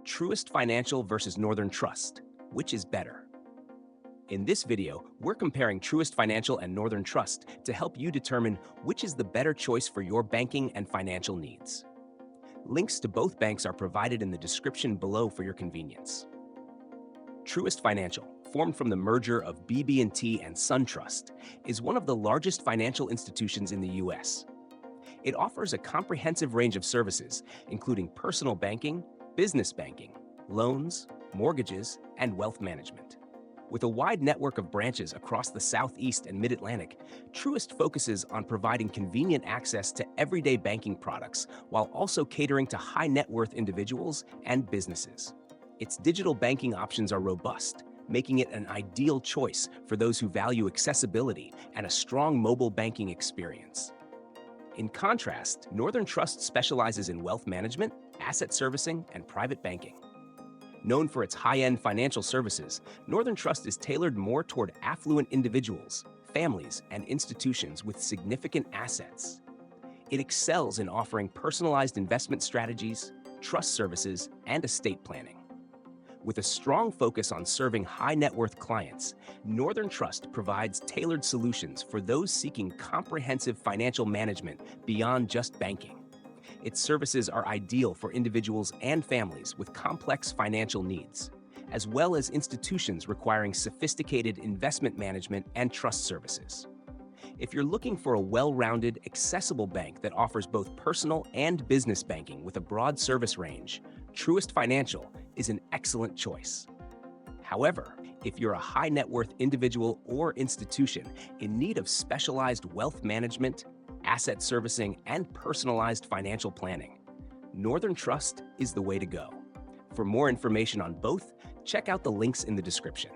Truist Financial versus Northern Trust. Which is better? In this video, we're comparing Truist Financial and Northern Trust to help you determine which is the better choice for your banking and financial needs. Links to both banks are provided in the description below for your convenience. Truist Financial, formed from the merger of BB&T and SunTrust, is one of the largest financial institutions in the U.S. It offers a comprehensive range of services, including personal banking, business banking, loans, mortgages, and wealth management. With a wide network of branches across the Southeast and Mid-Atlantic, Truist focuses on providing convenient access to everyday banking products while also catering to high-net-worth individuals and businesses. Its digital banking options are robust, making it an ideal choice for those who value accessibility and a strong mobile banking experience. In contrast, Northern Trust specializes in wealth management, asset servicing, and private banking. Known for its high-end financial services, Northern Trust is tailored more toward affluent individuals, families, and institutions with significant assets. It excels in offering personalized investment strategies, trust services, and estate planning. With a strong focus on serving high-net-worth clients, Northern Trust provides tailored solutions for those seeking comprehensive financial management beyond just banking. Its services are ideal for individuals and families with complex financial needs, as well as institutions requiring sophisticated investment management and trust services. If you're looking for a well-rounded, accessible bank that offers both personal and business banking with a broad service range, Truist Financial is an excellent choice. However, if you're a high-net-worth individual or institution in need of specialized wealth management, asset servicing, and personalized financial planning, Northern Trust is the way to go. For more information on both, check out the links in the description.